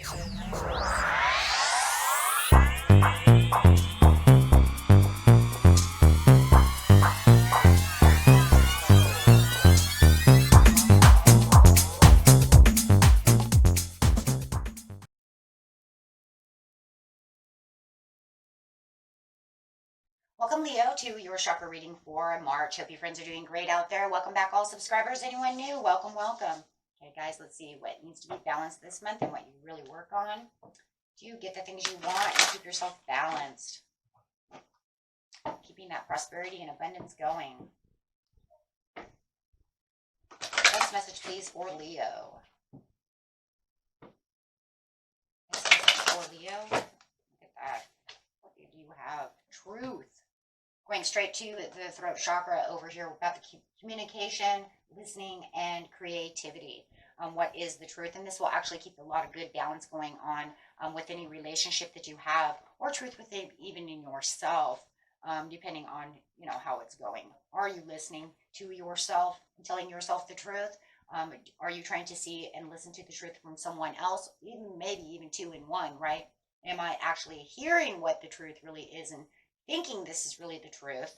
Welcome, Leo, to your chakra reading for March. Hope you friends are doing great out there. Welcome back, all subscribers. Anyone new, welcome, welcome. Okay, guys, let's see what needs to be balanced this month and what you really work on. Do you get the things you want and keep yourself balanced? Keeping that prosperity and abundance going. Next message, please, for Leo. Next message for Leo. Look at that. What do you have? Truth. Going straight to the throat chakra over here about the communication, listening, and creativity. What is the truth? And this will actually keep a lot of good balance going on with any relationship that you have, or truth within even in yourself, depending on how it's going. Are you listening to yourself and telling yourself the truth? Are you trying to see and listen to the truth from someone else? Maybe even two in one, right? Am I actually hearing what the truth really is and thinking this is really the truth?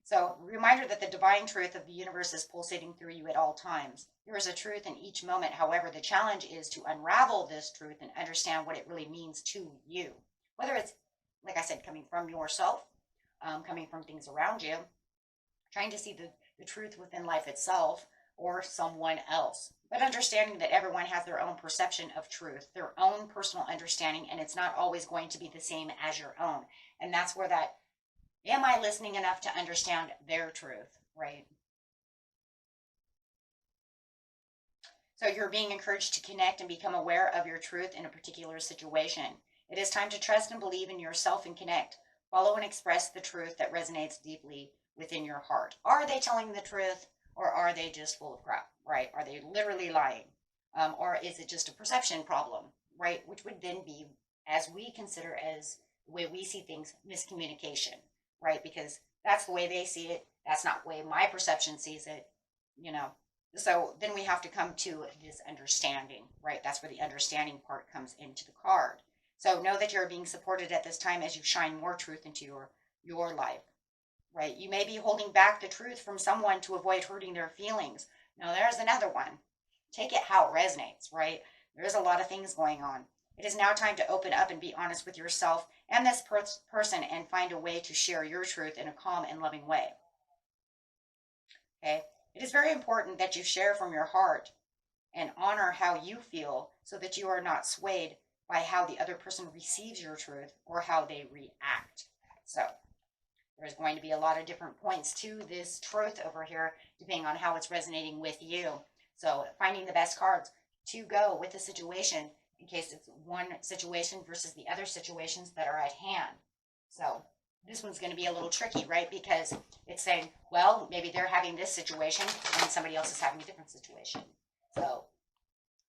So reminder that the divine truth of the universe is pulsating through you at all times. There is a truth in each moment. However, the challenge is to unravel this truth and understand what it really means to you. Whether it's, like I said, coming from yourself, coming from things around you, trying to see the truth within life itself, or someone else. But understanding that everyone has their own perception of truth, their own personal understanding, and it's not always going to be the same as your own. And that's where that, am I listening enough to understand their truth, right? So you're being encouraged to connect and become aware of your truth in a particular situation. It is time to trust and believe in yourself and connect. Follow and express the truth that resonates deeply within your heart. Are they telling the truth? Or are they just full of crap, right? Are they literally lying? Or is it just a perception problem, right? Which would then be, as we consider as the way we see things, miscommunication, right? Because that's the way they see it. That's not the way my perception sees it, So then we have to come to this understanding, right? That's where the understanding part comes into the card. So know that you're being supported at this time as you shine more truth into your life. Right? You may be holding back the truth from someone to avoid hurting their feelings. Now, there's another one. Take it how it resonates, right? There's a lot of things going on. It is now time to open up and be honest with yourself and this person and find a way to share your truth in a calm and loving way. Okay? It is very important that you share from your heart and honor how you feel so that you are not swayed by how the other person receives your truth or how they react. So, there's going to be a lot of different points to this truth over here, depending on how it's resonating with you. So finding the best cards to go with the situation in case it's one situation versus the other situations that are at hand. So this one's going to be a little tricky, right? Because it's saying, well, maybe they're having this situation and somebody else is having a different situation. So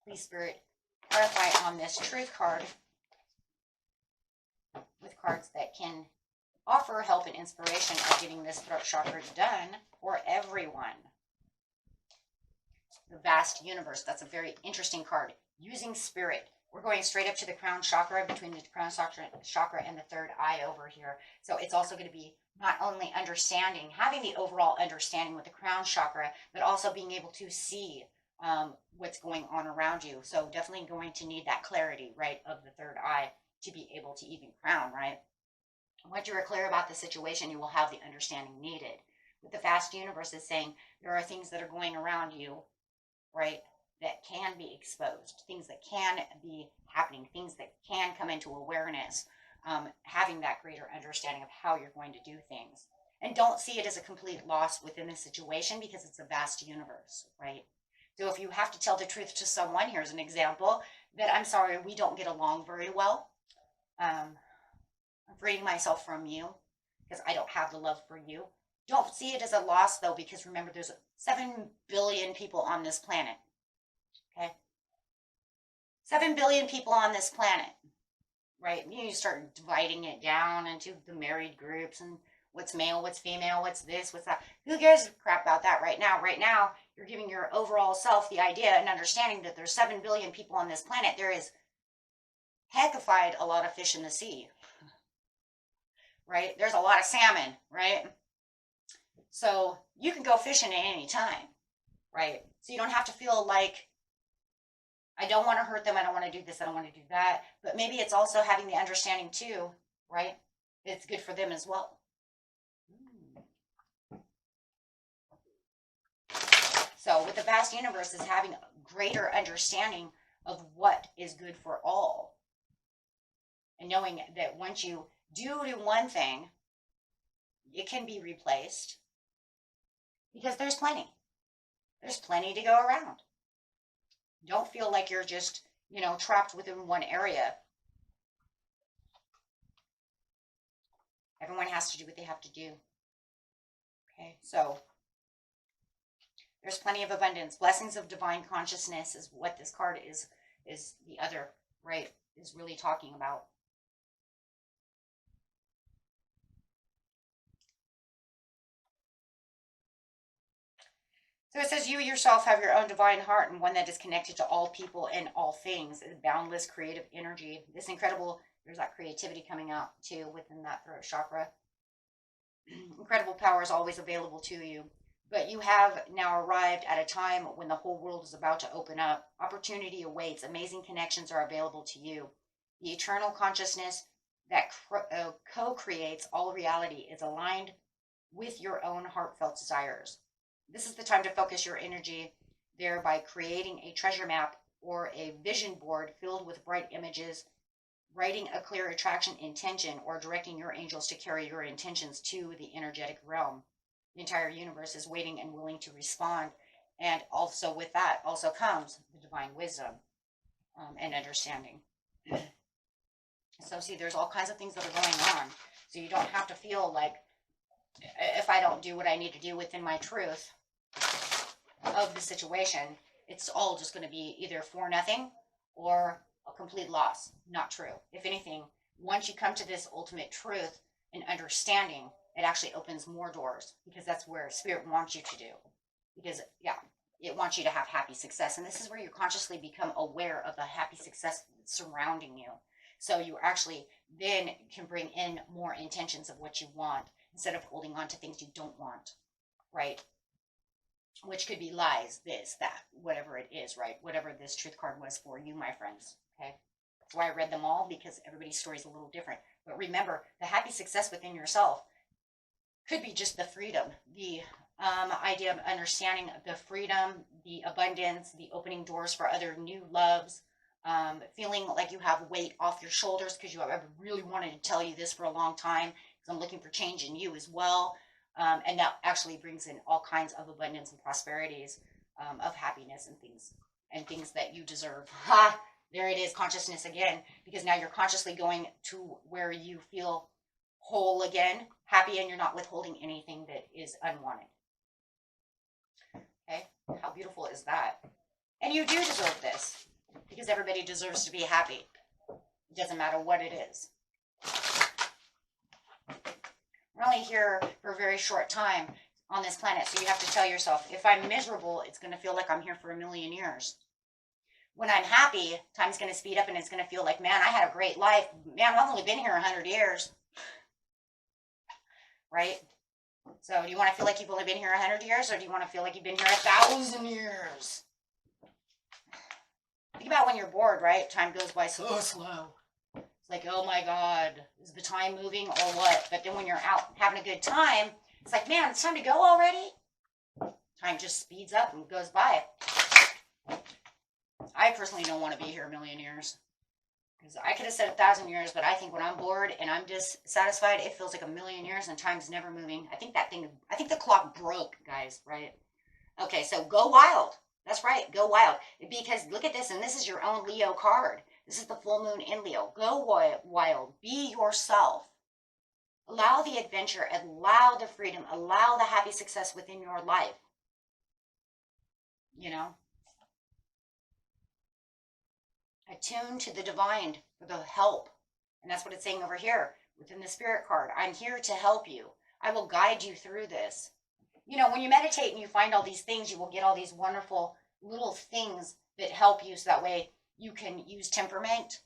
please, Spirit, clarify on this truth card with cards that can offer help and inspiration of getting this throat chakra done for everyone. The vast universe. That's a very interesting card. Using spirit. We're going straight up to the crown chakra, between the crown chakra and the third eye over here. So it's also going to be not only understanding, having the overall understanding with the crown chakra, but also being able to see what's going on around you. So definitely going to need that clarity, right, of the third eye to be able to even crown, right? Once you are clear about the situation, you will have the understanding needed. With the vast universe is saying there are things that are going around you, right, that can be exposed, things that can be happening, things that can come into awareness, having that greater understanding of how you're going to do things. And don't see it as a complete loss within the situation because it's a vast universe, right? So if you have to tell the truth to someone, here's an example, that I'm sorry, we don't get along very well. I'm freeing myself from you because I don't have the love for you. Don't see it as a loss, though, because remember, there's 7 billion people on this planet. Okay? 7 billion people on this planet, right? You start dividing it down into the married groups and what's male, what's female, what's this, what's that. Who gives a crap about that right now? Right now, you're giving your overall self the idea and understanding that there's 7 billion people on this planet. There is heckified a lot of fish in the sea, right? There's a lot of salmon, right? So you can go fishing at any time, right? So you don't have to feel like, I don't want to hurt them, I don't want to do this, I don't want to do that. But maybe it's also having the understanding too, right? It's good for them as well. So with the vast universe is having a greater understanding of what is good for all. And knowing that once you do one thing, it can be replaced. Because there's plenty. There's plenty to go around. Don't feel like you're just, trapped within one area. Everyone has to do what they have to do. Okay, so there's plenty of abundance. Blessings of divine consciousness is what this card is the other, right, is really talking about. So it says, you yourself have your own divine heart and one that is connected to all people and all things. Boundless creative energy. This incredible, there's that creativity coming out too within that throat chakra. Incredible power is always available to you. But you have now arrived at a time when the whole world is about to open up. Opportunity awaits. Amazing connections are available to you. The eternal consciousness that co-creates all reality is aligned with your own heartfelt desires. This is the time to focus your energy there by creating a treasure map or a vision board filled with bright images, writing a clear attraction intention, or directing your angels to carry your intentions to the energetic realm. The entire universe is waiting and willing to respond. And also with that also comes the divine wisdom and understanding. So see, there's all kinds of things that are going on. So you don't have to feel like, if I don't do what I need to do within my truth of the situation, it's all just going to be either for nothing or a complete loss. Not true. If anything, once you come to this ultimate truth and understanding, it actually opens more doors, because that's where Spirit wants you to do. Because, it wants you to have happy success. And this is where you consciously become aware of the happy success surrounding you. So you actually then can bring in more intentions of what you want instead of holding on to things you don't want, right? Which could be lies, this, that, whatever it is, right? Whatever this truth card was for you, my friends, okay? That's why I read them all, because everybody's story is a little different. But remember, the happy success within yourself could be just the freedom, the idea of understanding the freedom, the abundance, the opening doors for other new loves, feeling like you have weight off your shoulders because I've really wanted to tell you this for a long time, because I'm looking for change in you as well. And that actually brings in all kinds of abundance and prosperities of happiness and things that you deserve. Ha! There it is, consciousness again, because now you're consciously going to where you feel whole again, happy, and you're not withholding anything that is unwanted. Okay, how beautiful is that? And you do deserve this, because everybody deserves to be happy. It doesn't matter what it is. We're only here for a very short time on this planet, so you have to tell yourself, if I'm miserable, it's going to feel like I'm here for 1,000,000 years. When I'm happy, time's going to speed up and it's going to feel like, man, I had a great life. Man, I've only been here 100 years. Right? So do you want to feel like you've only been here 100 years, or do you want to feel like you've been here 1,000 years? Think about when you're bored, right? Time goes by so slow. It's like, oh my God, is the time moving or what? But then when you're out having a good time, it's like, man, it's time to go already. Time just speeds up and goes by. I personally don't want to be here 1,000,000 years. Because I could have said 1,000 years, but I think when I'm bored and I'm dissatisfied, it feels like 1,000,000 years and time's never moving. I think the clock broke, guys, right? Okay, so go wild. That's right, go wild. Because look at this, and this is your own Leo card. This is the full moon in Leo. Go wild. Be yourself. Allow the adventure, allow the freedom, allow the happy success within your life. You know? Attune to the divine for the help. And that's what it's saying over here within the Spirit card. I'm here to help you. I will guide you through this. you know, when you meditate and you find all these things, you will get all these wonderful little things that help you, so that way you can use temperament.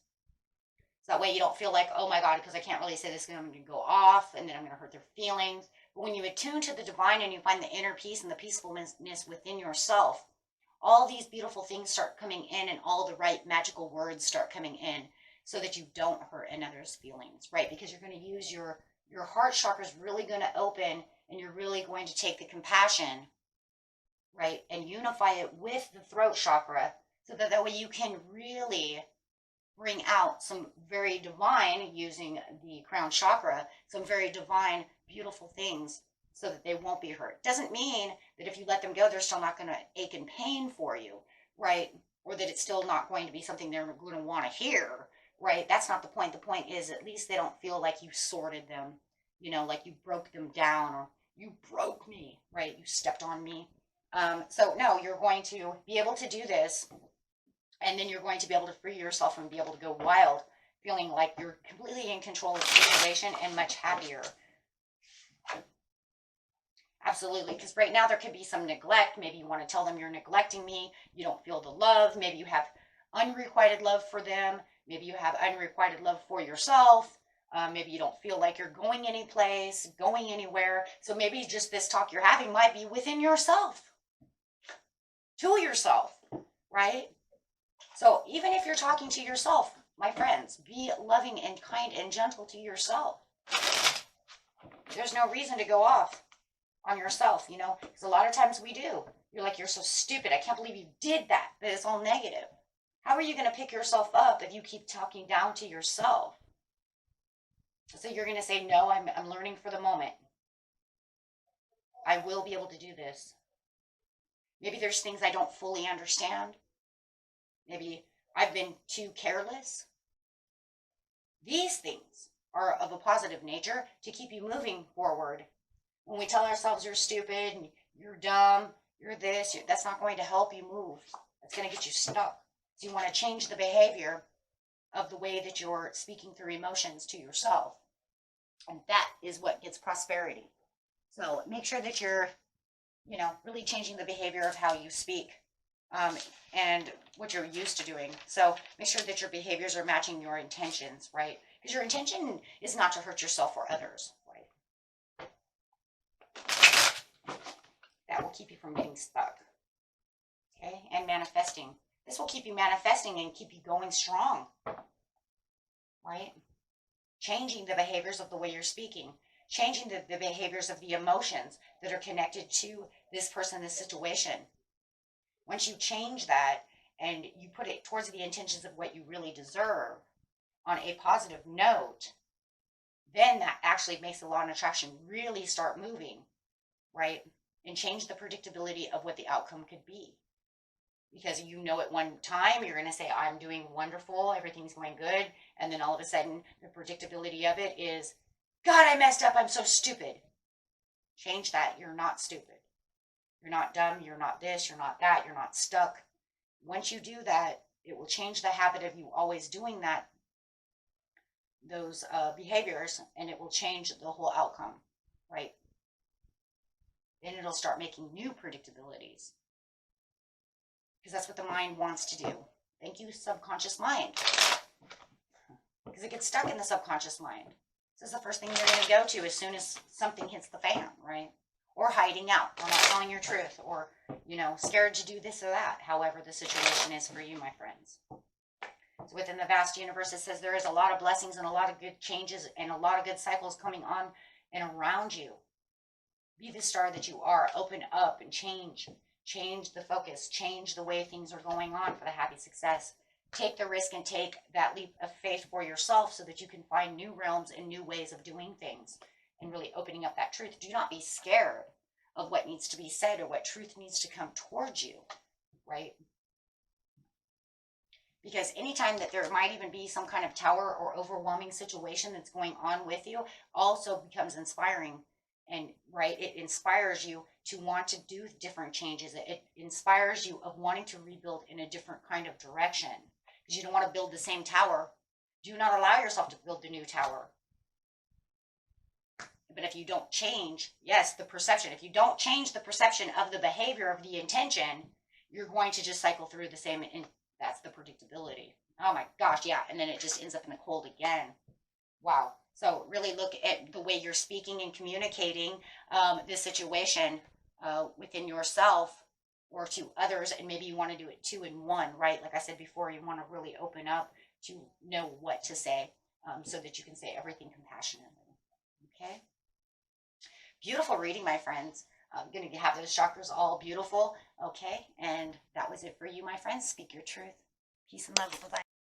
So that way you don't feel like, oh my God, because I can't really say this, I'm going to go off and then I'm going to hurt their feelings. But when you attune to the divine and you find the inner peace and the peacefulness within yourself, all these beautiful things start coming in, and all the right magical words start coming in, so that you don't hurt another's feelings, right? Because you're going to use your heart chakra is really going to open, and you're really going to take the compassion, right, and unify it with the throat chakra, so that way you can really bring out some very divine, using the crown chakra, some very divine, beautiful things, so that they won't be hurt. Doesn't mean that if you let them go, they're still not going to ache in pain for you, right? Or that it's still not going to be something they're going to want to hear, right? That's not the point. The point is, at least they don't feel like you sorted them, you know, like you broke them down, or you broke me, right? You stepped on me. So no, you're going to be able to do this, and then you're going to be able to free yourself and be able to go wild, feeling like you're completely in control of the situation and much happier. Absolutely, because right now there could be some neglect. Maybe you want to tell them, you're neglecting me. You don't feel the love. Maybe you have unrequited love for them. Maybe you have unrequited love for yourself. Maybe you don't feel like you're going any place, going anywhere. So maybe just this talk you're having might be within yourself, to yourself, right? So even if you're talking to yourself, my friends, be loving and kind and gentle to yourself. There's no reason to go off on yourself, you know, because a lot of times we do. You're like, you're so stupid. I can't believe you did that. But it's all negative. How are you going to pick yourself up if you keep talking down to yourself? So you're going to say, no, I'm learning for the moment. I will be able to do this. Maybe there's things I don't fully understand. Maybe I've been too careless. These things are of a positive nature to keep you moving forward. When we tell ourselves you're stupid, and you're dumb, you're this, that's not going to help you move. It's going to get you stuck. So you want to change the behavior of the way that you're speaking through emotions to yourself. And that is what gets prosperity. So make sure that you're, you know, really changing the behavior of how you speak, and what you're used to doing. So make sure that your behaviors are matching your intentions, right? Because your intention is not to hurt yourself or others, right? That will keep you from getting stuck. Okay? And manifesting. This will keep you manifesting and keep you going strong, right? Changing the behaviors of the way you're speaking. Changing the behaviors of the emotions that are connected to this person, this situation. Once you change that and you put it towards the intentions of what you really deserve on a positive note, then that actually makes the law of attraction really start moving, right? And change the predictability of what the outcome could be. Because you know at one time you're going to say, I'm doing wonderful, everything's going good. And then all of a sudden the predictability of it is, God, I messed up, I'm so stupid. Change that. You're not stupid. You're not dumb, you're not this, you're not that, you're not stuck. Once you do that, it will change the habit of you always doing that, those behaviors, and it will change the whole outcome, right? Then it'll start making new predictabilities. Because that's what the mind wants to do. Thank you, subconscious mind. Because it gets stuck in the subconscious mind. This is the first thing you're going to go to as soon as something hits the fan, right? Or hiding out, or not telling your truth, or, you know, scared to do this or that, however the situation is for you, my friends. So within the vast universe, it says there is a lot of blessings and a lot of good changes and a lot of good cycles coming on and around you. Be the star that you are. Open up and change. Change the focus. Change the way things are going on for the happy success. Take the risk and take that leap of faith for yourself so that you can find new realms and new ways of doing things and really opening up that truth. Do not be scared of what needs to be said or what truth needs to come towards you, right? Because anytime that there might even be some kind of tower or overwhelming situation that's going on with you also becomes inspiring. And right, it inspires you to want to do different changes. It inspires you of wanting to rebuild in a different kind of direction. Because you don't want to build the same tower. Do not allow yourself to build the new tower. But if you don't change, yes, the perception, if you don't change the perception of the behavior of the intention, you're going to just cycle through the same, and that's the predictability. Oh my gosh, yeah. And then it just ends up in the cold again. Wow. So really look at the way you're speaking and communicating this situation within yourself or to others, and maybe you want to do it 2 in 1, right? Like I said before, you want to really open up to know what to say so that you can say everything compassionately. Okay. Beautiful reading, my friends. I'm going to have those chakras all beautiful. Okay. And that was it for you, my friends. Speak your truth. Peace and love. Bye-bye.